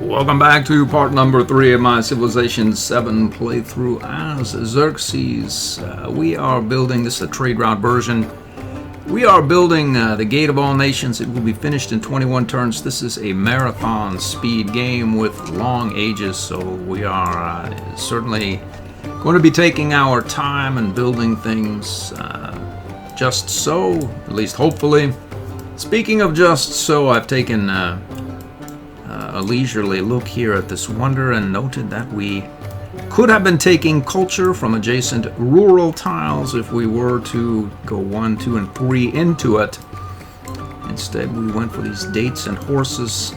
Welcome back to part number 3 of my Civilization VII playthrough as Xerces. We are building, this is a trade route version. We are building the Gate of All Nations. It will be finished in 21 turns. This is a marathon speed game with long ages, so we are certainly going to be taking our time and building things just so, at least hopefully. Speaking of just so, I've taken a leisurely look here at this wonder and noted that we could have been taking culture from adjacent rural tiles if we were to go 1, 2, and 3 into it. Instead, we went for these dates and horses.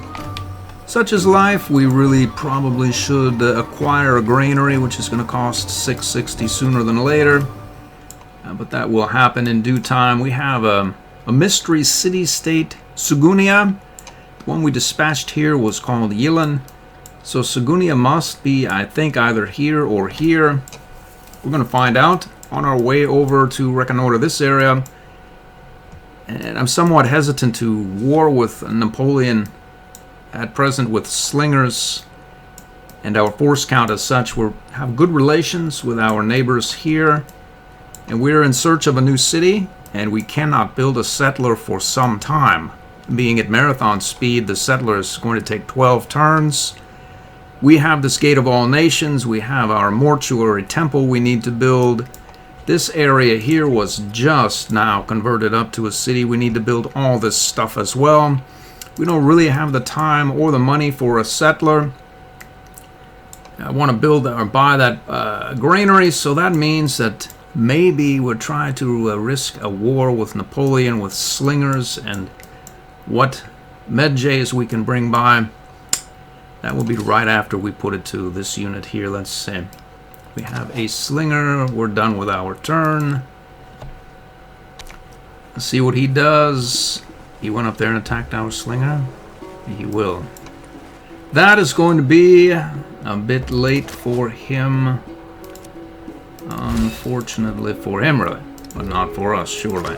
Such is life. We really probably should acquire a granary, which is going to cost 660 sooner than later. But that will happen in due time. We have a mystery city-state, Sugunia. The one we dispatched here was called Yilan. So Sugunia must be, I think, either here or here. We're going to find out on our way over to reconnoiter this area. And I'm somewhat hesitant to war with Napoleon at present with slingers. And our force count as such, we have good relations with our neighbors here. And we're in search of a new city, and we cannot build a settler for some time. Being at marathon speed, the settler is going to take 12 turns. We have this Gate of All Nations. We have our mortuary temple we need to build. This area here was just now converted up to a city. We need to build all this stuff as well. We don't really have the time or the money for a settler. I want to build or buy that granary, so that means that maybe we'll try to risk a war with Napoleon with slingers and what medjays we can bring by. That will be right after we put it to this unit here. Let's see. We have a slinger. We're done with our turn. Let's see what he does. He went up there and attacked our slinger. He will. That is going to be a bit late for him. Unfortunately for him, really. But not for us, surely.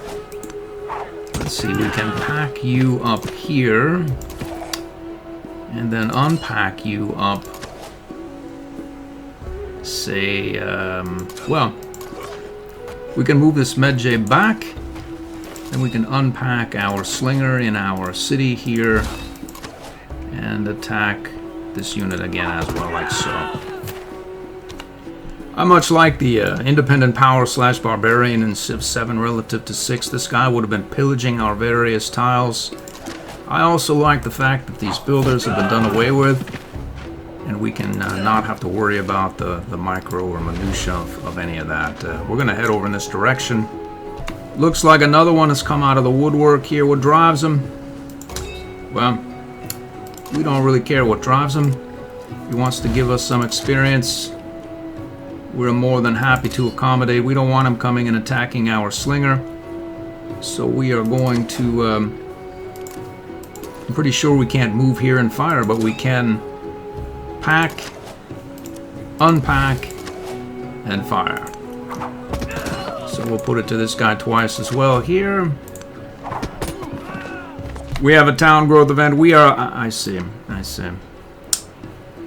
Let's see, we can pack you up here. And then unpack you up. Say, well, we can move this medjay back. Then we can unpack our slinger in our city here. And attack this unit again as well, like so. I much like the independent power / barbarian in Civ 7 relative to 6. This guy would have been pillaging our various tiles. I also like the fact that these builders have been done away with, and we can not have to worry about the micro or minutia of any of that. We're going to head over in this direction. Looks like another one has come out of the woodwork here. What drives him? Well, we don't really care what drives him. He wants to give us some experience. We're more than happy to accommodate. We don't want him coming and attacking our slinger. So we are going to... I'm pretty sure we can't move here and fire, but we can pack, unpack, and fire. So we'll put it to this guy twice as well here. We have a town growth event. We are... I see. I see.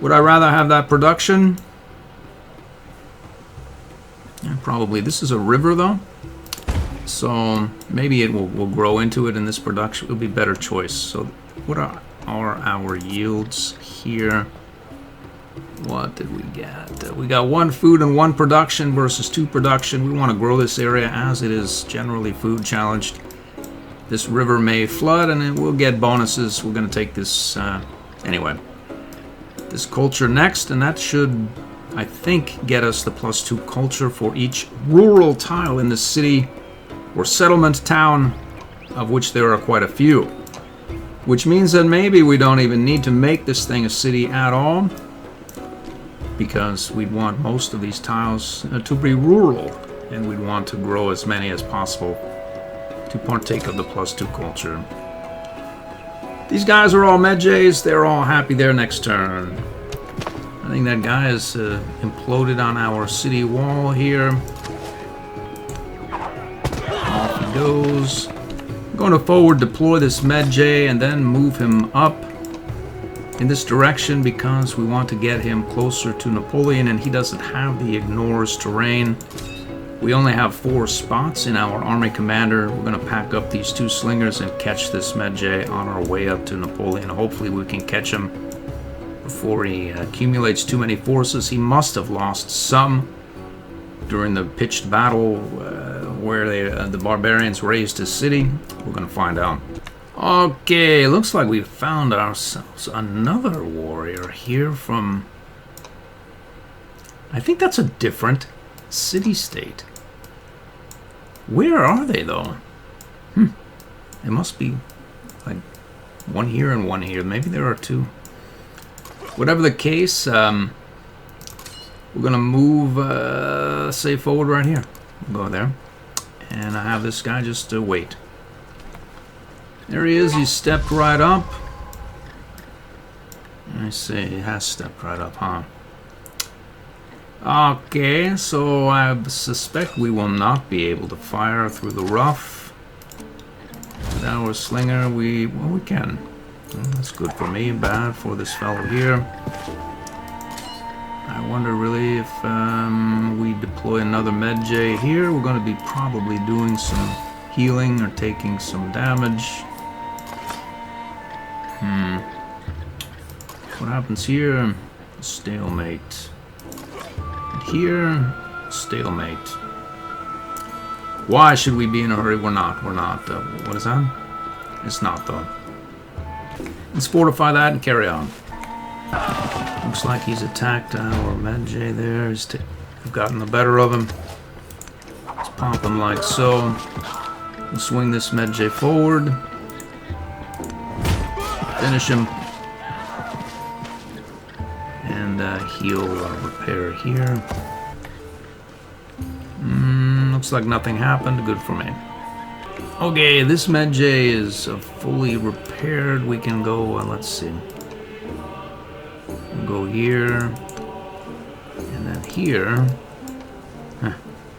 Would I rather have that production? Yeah, probably. This is a river, though. So maybe it will grow into it in this production. It'll be a better choice. So what are our yields here? What did we get? We got 1 food and 1 production versus 2 production. We want to grow this area as it is generally food challenged. This river may flood and it will get bonuses. We're going to take this anyway. This culture next, and that should, I think, get us the +2 culture for each rural tile in the city or settlement town, of which there are quite a few. Which means that maybe we don't even need to make this thing a city at all, because we'd want most of these tiles to be rural, and we'd want to grow as many as possible to partake of the +2 culture. These guys are all medjays. They're all happy there next turn. I think that guy has imploded on our city wall here. Off he goes. I'm going to forward deploy this medjay and then move him up in this direction because we want to get him closer to Napoleon, and he doesn't have the ignores terrain. We only have 4 spots in our army commander. We're going to pack up these 2 slingers and catch this Medjay on our way up to Napoleon. Hopefully we can catch him before he accumulates too many forces. He must have lost some during the pitched battle where the barbarians raised his city. We're going to find out. Okay, looks like we found ourselves another warrior here from... I think that's a different city-state. Where are they, though? It must be like one here and one here. Maybe there are 2. Whatever the case, we're gonna move, say, forward right here. We'll go there. And I have this guy just to wait. There he is. He stepped right up. I see. He has stepped right up, huh? Okay, so I suspect we will not be able to fire through the rough. With our slinger, well, we can. Well, that's good for me, bad for this fellow here. I wonder really if we deploy another Medjay here, we're going to be probably doing some healing or taking some damage. What happens here? Stalemate. Here, stalemate. Why should we be in a hurry? We're not. What is that? It's not, though. Let's fortify that and carry on. Looks like he's attacked our Medjay there. We've gotten the better of him. Let's pop him like so. We'll swing this Medjay forward. Finish him. And heal repair here. Looks like nothing happened. Good for me. Okay, this Medjay is fully repaired. We can go, let's see. We'll go here. And then here.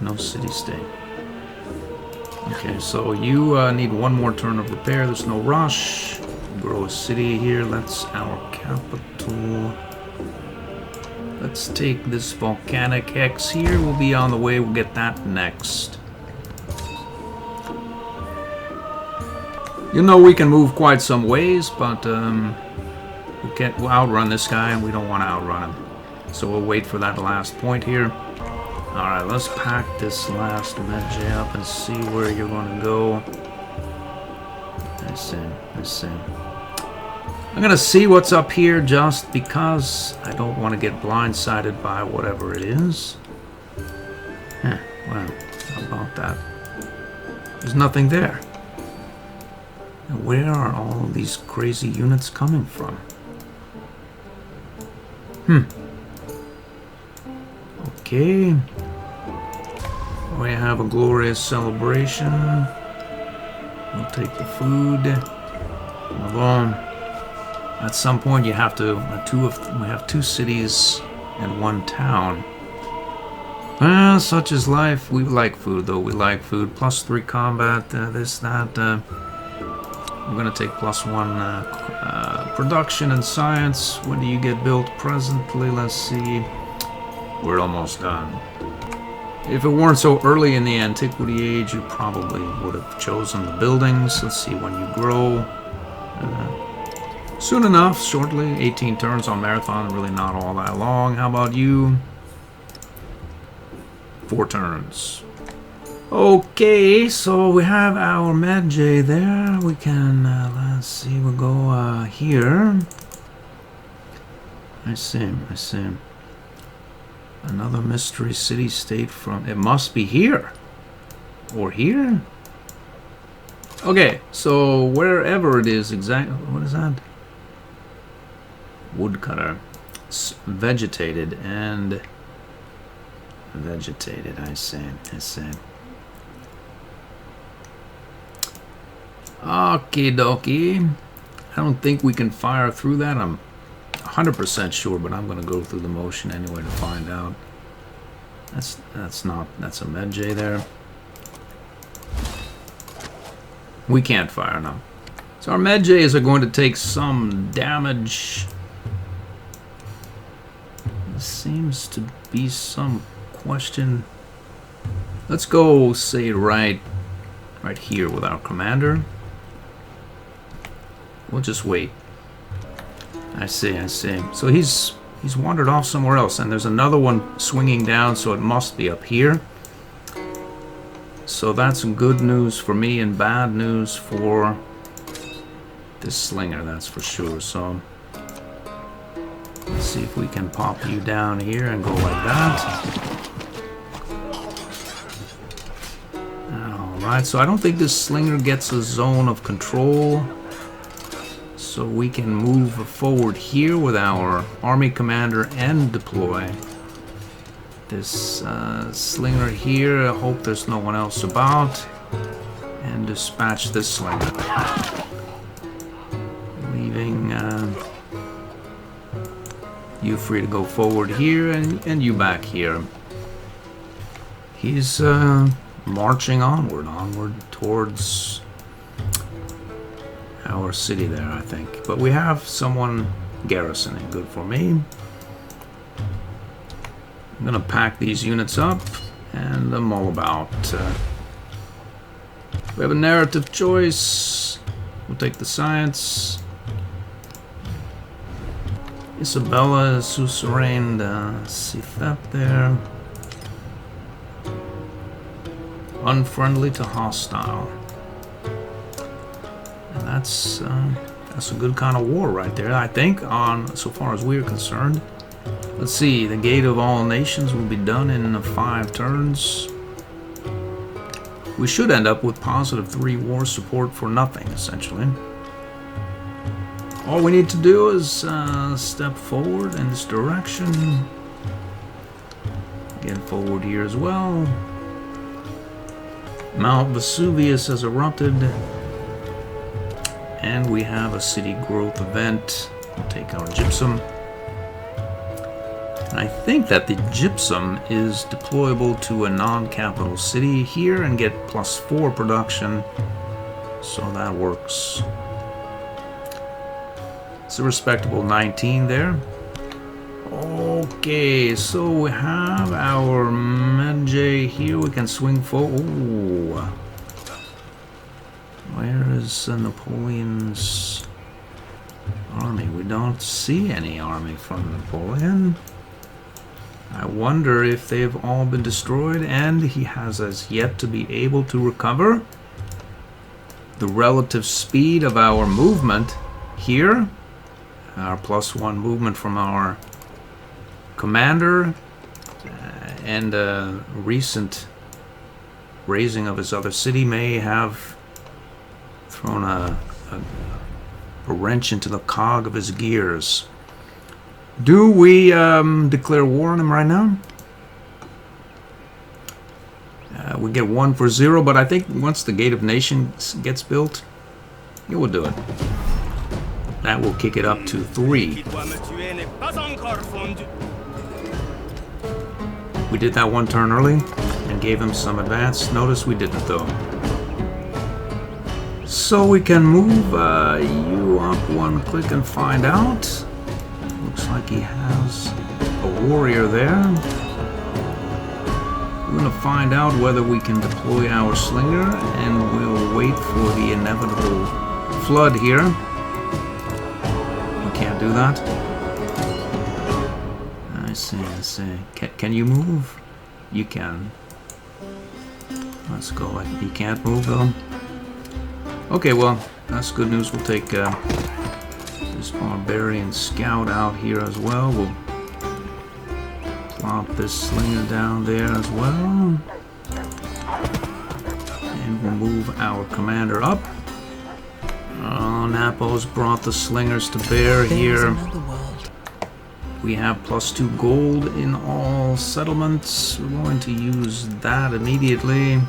No city-state. Okay, so you need 1 more turn of repair. There's no rush. Grow a city here. That's our capital. Let's take this volcanic X here. We'll be on the way. We'll get that next. You know we can move quite some ways, but we'll outrun this guy, and we don't want to outrun him. So we'll wait for that last point here. Alright, let's pack this last Medjay up and see where you're going to go. I see. I'm going to see what's up here just because I don't want to get blindsided by whatever it is. Well, how about that? There's nothing there. Now, where are all of these crazy units coming from? Okay. We have a glorious celebration. We'll take the food. Move on. At some point, you have to. We have 2 cities and 1 town. Such is life. We like food, though. We like food. +3 combat. This, that. We're gonna take +1 production and science. When do you get built presently? Let's see. We're almost done. If it weren't so early in the Antiquity Age, you probably would have chosen the buildings. Let's see when you grow. Soon enough, shortly. 18 turns on Marathon, really not all that long. How about you? 4 turns. Okay, so we have our Medjay there. We can, let's see, we'll go here. I see. Another mystery city-state from... It must be here. Or here? Okay, so wherever it is exactly... What is that? Woodcutter. It's vegetated and... Vegetated, I see. Okie dokie. I don't think we can fire through that. I'm 100% sure, but I'm going to go through the motion anyway to find out. That's a Medjay there. We can't fire now. So our Medjays are going to take some damage. seems to be some question. Let's go, say, right here with our commander. We'll just wait. I see. So he's wandered off somewhere else, and there's another one swinging down, so it must be up here. So that's some good news for me and bad news for this slinger, that's for sure. So let's see if we can pop you down here and go like that. Alright, so I don't think this slinger gets a zone of control. So we can move forward here with our army commander and deploy this slinger here. I hope there's no one else about. And dispatch this slinger. Leaving you free to go forward here and you back here. He's marching onward towards our city there, I think. But we have someone garrisoning. Good for me. I'm gonna pack these units up and mull about. We have a narrative choice. We'll take the science. Isabella, suzerain, Sifep there. Unfriendly to hostile. And that's a good kind of war right there, I think, on so far as we're concerned. Let's see, the Gate of All Nations will be done in 5 turns. We should end up with +3 war support for nothing, essentially. All we need to do is step forward in this direction. Get forward here as well. Mount Vesuvius has erupted. And we have a city growth event. We'll take our gypsum. And I think that the gypsum is deployable to a non-capital city here and get +4 production. So that works. It's a respectable 19 there. Okay, so we have our Medjay here. We can swing forward. Ooh. Where is Napoleon's army? We don't see any army from Napoleon. I wonder if they've all been destroyed, and he has as yet to be able to recover. The relative speed of our movement here, our +1 movement from our commander, and a recent raising of his other city may have thrown a wrench into the cog of his gears. Do we declare war on him right now? We get 1 for 0, but I think once the Gate of Nations gets built, it will do it. That will kick it up to 3. We did that 1 turn early and gave him some advance. Notice we didn't, though. So we can move you up 1 click and find out. Looks like he has a warrior there. We're going to find out whether we can deploy our slinger, and we'll wait for the inevitable flood here. We can't do that. I see. Can you move? You can. Let's go like you can't move though. Okay, well, that's good news. We'll take this barbarian scout out here as well. We'll plop this slinger down there as well. And we'll move our commander up. Oh, Napo's brought the slingers to bear here. We have +2 gold in all settlements. We're going to use that immediately.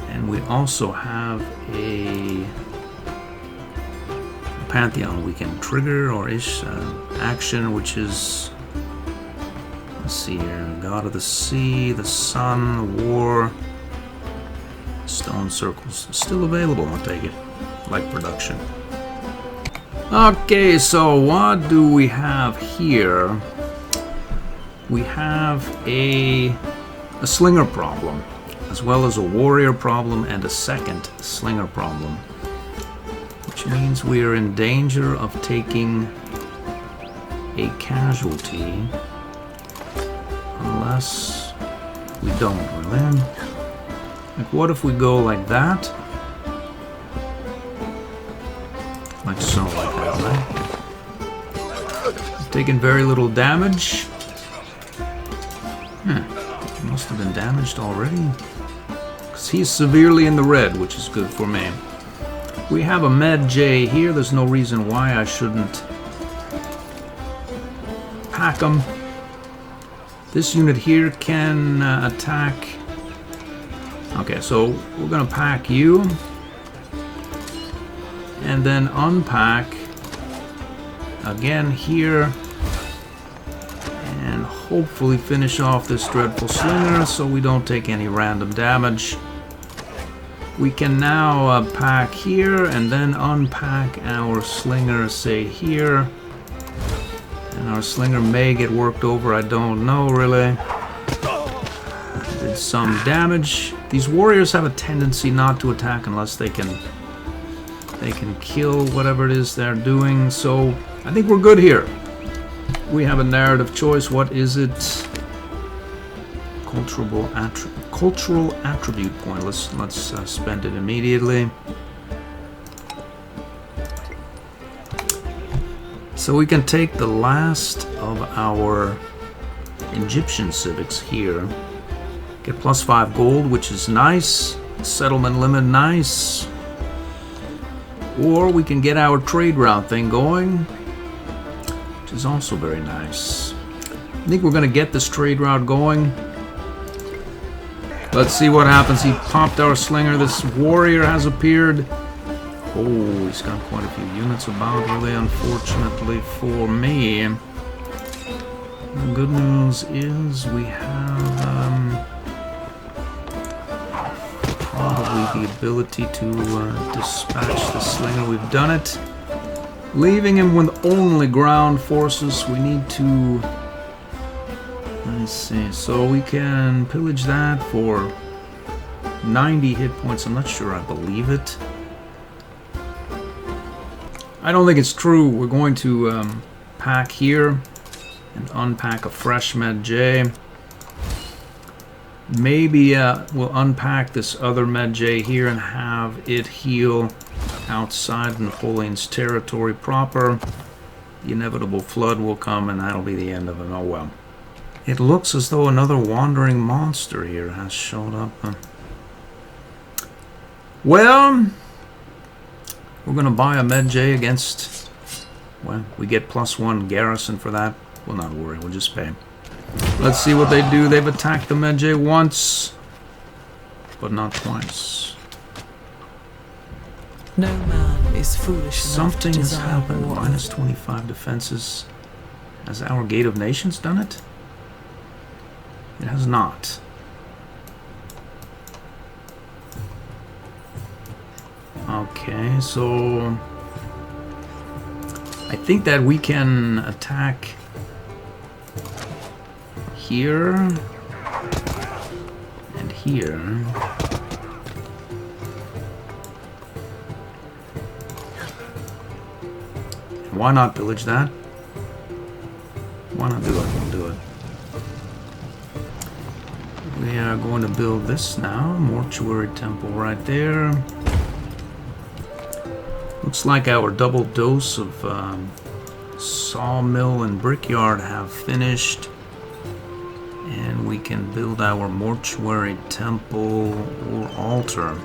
And we also have a Pantheon we can trigger or action, which is, let's see here, God of the Sea, the Sun, the War, Stone Circles. Still available, I'll take it. Like production. Okay, so what do we have here? We have a slinger problem, as well as a warrior problem and a second slinger problem, which means we are in danger of taking a casualty unless we don't, really. Like, what if we go like that? Like so, like that, right? Taking very little damage. Must have been damaged already. Because he's severely in the red, which is good for me. We have a Med J here. There's no reason why I shouldn't pack him. This unit here can attack. Okay, so we're gonna pack you. And then unpack again here. And hopefully finish off this dreadful slinger so we don't take any random damage. We can now pack here and then unpack our slinger, say here. And our slinger may get worked over, I don't know really. Did some damage. These warriors have a tendency not to attack unless they can kill whatever it is they're doing, so I think we're good here. We have a narrative choice. What is it? Cultural attribute point. Let's spend it immediately. So we can take the last of our Egyptian civics here. Get +5 gold, which is nice. Settlement limit, nice. Or we can get our trade route thing going, which is also very nice. I think we're going to get this trade route going. Let's see what happens. He popped our slinger. This warrior has appeared. Oh, he's got quite a few units about, really, unfortunately for me. The good news is we have probably the ability to dispatch the slinger. We've done it. Leaving him with only ground forces. We need to... Let's see. So we can pillage that for 90 hit points. I'm not sure I believe it. I don't think it's true. We're going to pack here and unpack a fresh Med J. Maybe we'll unpack this other Med J here and have it heal outside Napoleon's territory proper. The inevitable flood will come and that'll be the end of it. Oh well. It looks as though another wandering monster here has showed up. Well, we're going to buy a Med J against... Well, we get +1 garrison for that. We'll not worry, we'll just pay. Let's see what they do. They've attacked the Med J once, but not twice. No man is foolish. Something has happened. -25 defenses. Has our Gate of Nations done it? It has not. Okay, so I think that we can attack here and here. Why not pillage that? Why not do it? We'll do it. We are going to build this now. Mortuary temple right there. Looks like our double dose of sawmill and brickyard have finished. And we can build our mortuary temple or altar.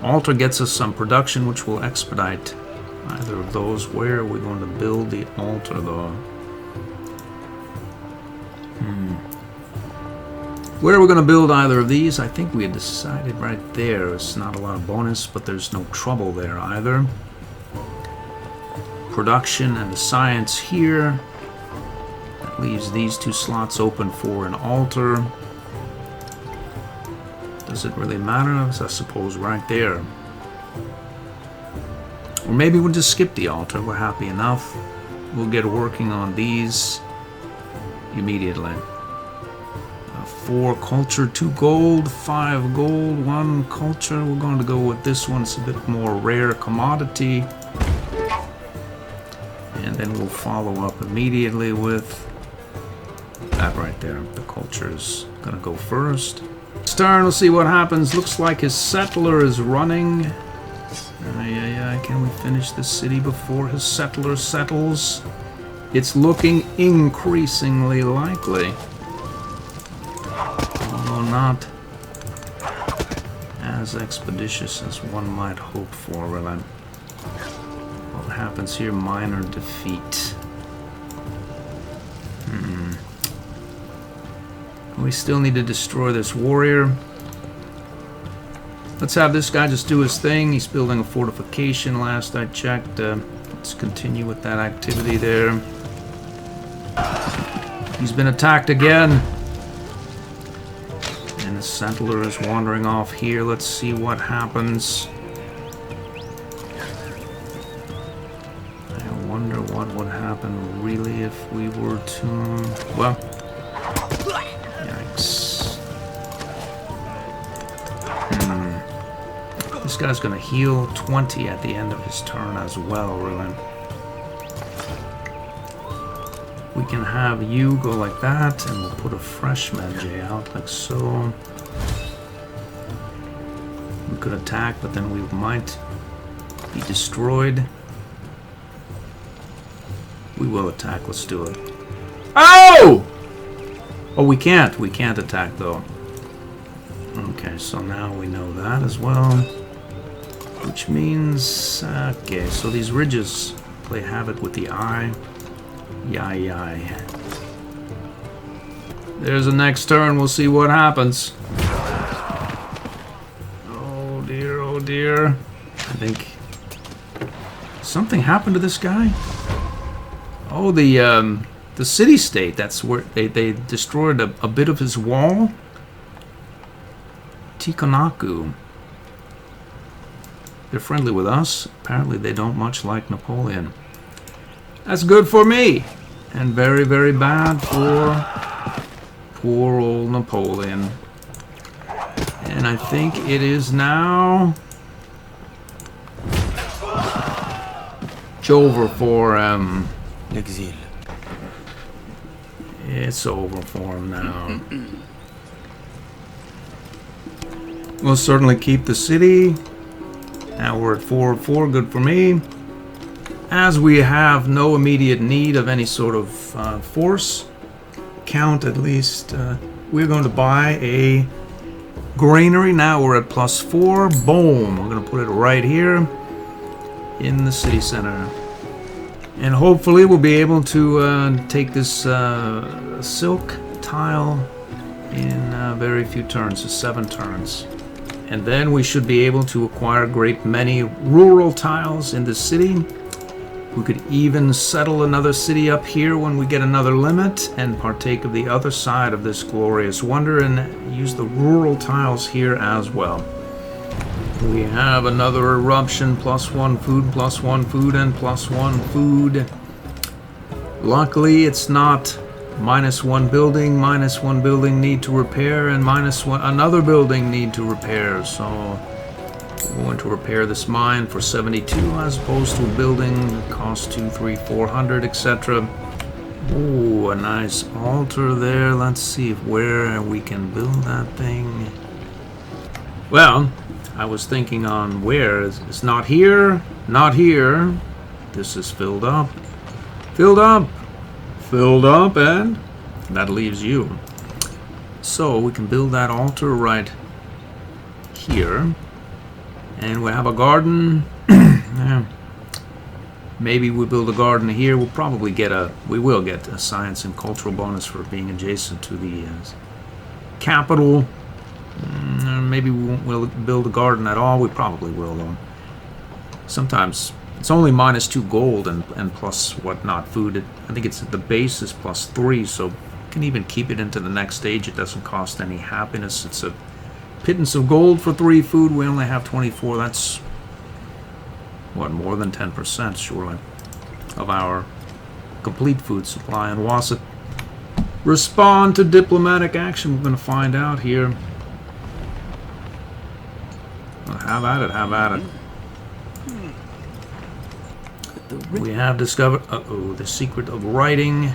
Altar gets us some production, which will expedite either of those. Where are we going to build the altar, though? Where are we going to build either of these? I think we had decided right there. It's not a lot of bonus, but there's no trouble there either. Production and the science here. That leaves these two slots open for an altar. Does it really matter? I suppose right there. Or maybe we'll just skip the altar. We're happy enough. We'll get working on these immediately. 4 culture, 2 gold, 5 gold, 1 culture. We're going to go with this one. It's a bit more rare commodity. And then we'll follow up immediately with that right there. The culture's gonna go first. Stern, we'll see what happens. Looks like his settler is running. Can we finish the city before his settler settles? It's looking increasingly likely. Although not as expeditious as one might hope for, really. What happens here? Minor defeat. We still need to destroy this warrior. Let's have this guy just do his thing. He's building a fortification last I checked. Let's continue with that activity there. He's been attacked again. And the settler is wandering off here. Let's see what happens. I wonder what would happen really if we were to... Well... This guy's gonna heal 20 at the end of his turn as well, really. We can have you go like that, and we'll put a fresh Medjay out like so. We could attack, but then we might be destroyed. We will attack, let's do it. Oh! Oh, we can't. We can't attack, though. Okay, so now we know that as well. Which means... Okay, so these ridges play havoc with the eye. Yai. There's the next turn. We'll see what happens. Oh, dear, oh, dear. I think... Something happened to this guy? Oh, the city-state. That's where they destroyed a bit of his wall. Tikonaku. They're friendly with us. Apparently they don't much like Napoleon. That's good for me. And very, very bad for poor old Napoleon. And I think it is now... It's over for... L'exil. It's over for him now. We'll certainly keep the city. Now we're at 4-4, good for me. As we have no immediate need of any sort of force count, at least, we're going to buy a granary. Now we're at +4. Boom! We're going to put it right here in the city center. And hopefully we'll be able to take this silk tile in very few turns, so 7 turns. And then we should be able to acquire a great many rural tiles in the city. We could even settle another city up here when we get another limit and partake of the other side of this glorious wonder and use the rural tiles here as well. We have another eruption, +1 food, +1 food, and +1 food. Luckily, it's not -1 building, -1 building need to repair, and -1 another building need to repair. So we're going to repair this mine for 72 as opposed to a building that costs 200, 300, 400, etc. Ooh, a nice altar there. Let's see where we can build that thing. Well, I was thinking on where. It's not here, not here. This is filled up. Filled up. Filled up, and that leaves you. So we can build that altar right here. And we have a garden. Yeah. Maybe we build a garden here. We'll probably get we will get a science and cultural bonus for being adjacent to the capital. Maybe we won't build a garden at all. We probably will, though. Sometimes it's only -2 gold and plus whatnot food. I think it's the base is +3, so you can even keep it into the next stage. It doesn't cost any happiness. It's a pittance of gold for 3 food. We only have 24. That's what, more than 10% surely of our complete food supply. And Wasset respond to diplomatic action. We're going to find out here. Well, have at it, have at it. We have discovered, the secret of writing.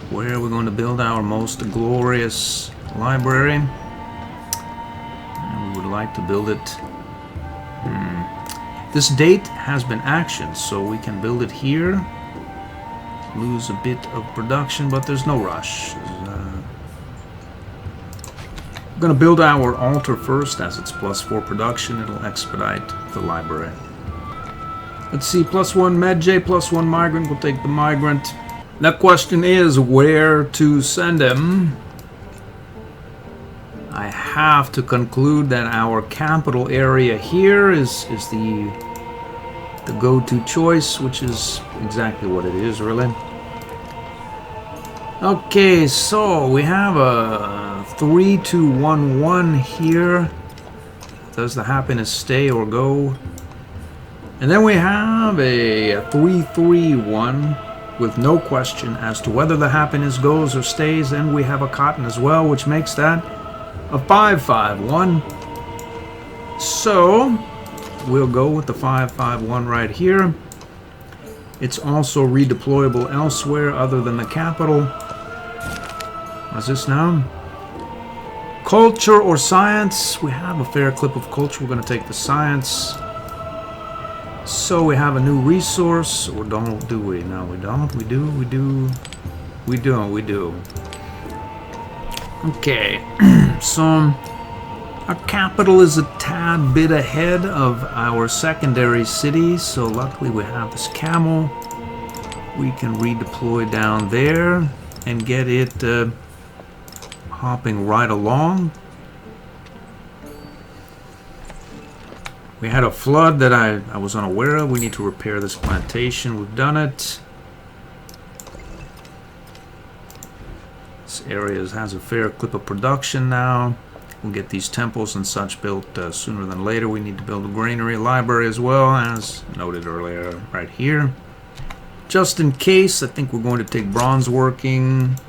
Where we're going to build our most glorious library. And we would like to build it. This date has been actioned, so we can build it here. Lose a bit of production, but there's no rush. We're going to build our altar first, as it's +4 production. It'll expedite the library. Let's see, +1 Medjay, +1 migrant. We'll take the migrant. The question is where to send him. I have to conclude that our capital area here is the go-to choice, which is exactly what it is, really. Okay, so we have a 3-2-1-1 here. Does the happiness stay or go? And then we have a 3-3-1 with no question as to whether the happiness goes or stays. And we have a cotton as well, which makes that a 5-5-1. So we'll go with the 5-5-1 right here. It's also redeployable elsewhere other than the capital. What's this now? Culture or science? We have a fair clip of culture. We're going to take the science. So we have a new resource, or do we? No, we don't. We do. Okay, so our capital is a tad bit ahead of our secondary city, so luckily we have this camel. We can redeploy down there and get it hopping right along. We had a flood that I was unaware of. We need to repair this plantation. We've done it. This area has a fair clip of production now. We'll get these temples and such built sooner than later. We need to build a granary library as well, as noted earlier right here. Just in case, I think we're going to take bronze working.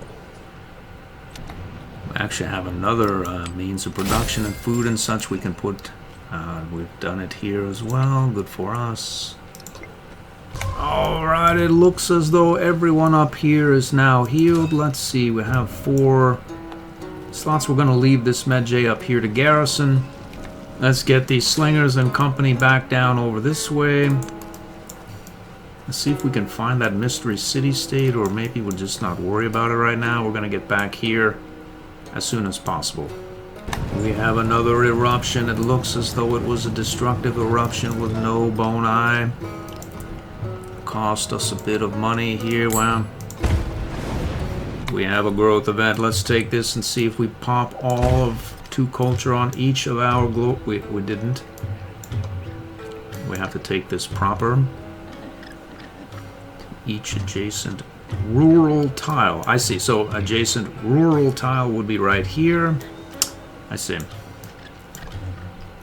We actually have another means of production and food and such we can put. We've done it here as well. Good for us. Alright, it looks as though everyone up here is now healed. Let's see, we have 4 slots. We're going to leave this Medjay up here to garrison. Let's get these slingers and company back down over this way. Let's see if we can find that mystery city-state, or maybe we'll just not worry about it right now. We're going to get back here as soon as possible. We have another eruption. It looks as though it was a destructive eruption with no bone eye. Cost us a bit of money here. Wow. We have a growth event. Let's take this and see if we pop all of 2 culture on each of our we didn't. We have to take this proper. Each adjacent rural tile. I see. So adjacent rural tile would be right here. I see.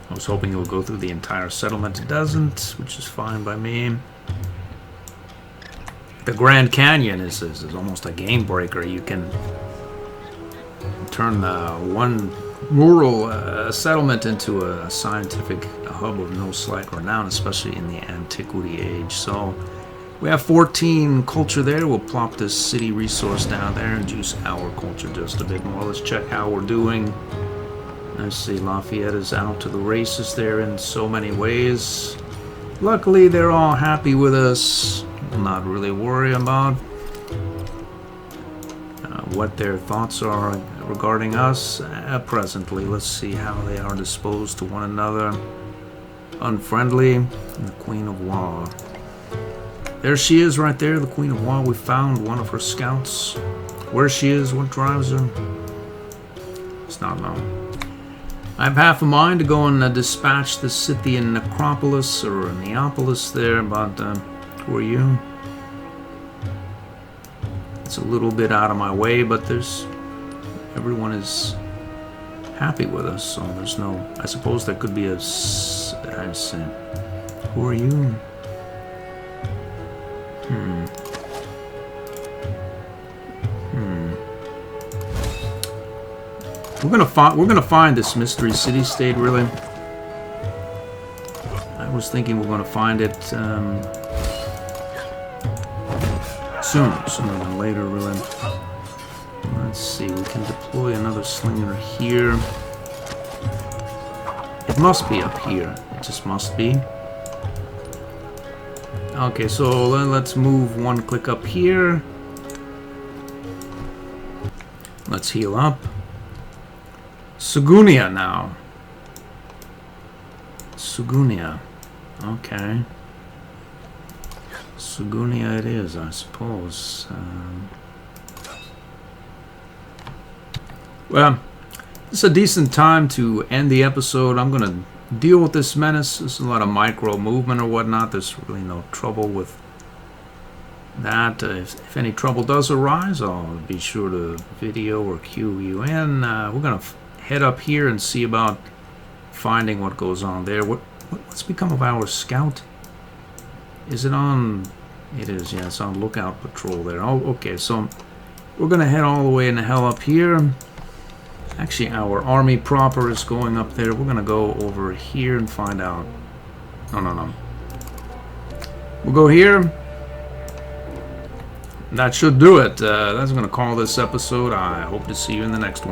I was hoping it would go through the entire settlement. It doesn't, which is fine by me. The Grand Canyon is almost a game breaker. You can turn one rural settlement into a scientific hub of no slight renown, especially in the Antiquity Age. So we have 14 culture there. We'll plop this city resource down there and juice our culture just a bit more. Let's check how we're doing. I see Lafayette is out to the races there in so many ways. Luckily, they're all happy with us. We'll not really worry about what their thoughts are regarding us presently. Let's see how they are disposed to one another. Unfriendly. And the Queen of War. There she is right there, the Queen of War. We found one of her scouts. Where she is, what drives her, it's not known. I have half a mind to go and dispatch the Scythian necropolis or Neapolis there, but who are you? It's a little bit out of my way, but everyone is happy with us, so there's no, I suppose there could be I see. Who are you? We're gonna find this mystery city state. Really, I was thinking we're gonna find it sooner than later. Really. Let's see. We can deploy another slinger here. It must be up here. It just must be. Okay, so let's move one click up here. Let's heal up. Sugunia now. Sugunia. Okay. Sugunia it is, I suppose. Well, it's a decent time to end the episode. I'm going to deal with this menace. There's a lot of micro movement or whatnot. There's really no trouble with that. If any trouble does arise, I'll be sure to video or cue you in. We're going to head up here and see about finding what goes on there. What's become of our scout? Is it on? It is, yeah, it's on lookout patrol there. Oh, okay, so we're going to head all the way in the hell up here. Actually, our army proper is going up there. We're going to go over here and find out. No. We'll go here. That should do it. That's going to call this episode. I hope to see you in the next one.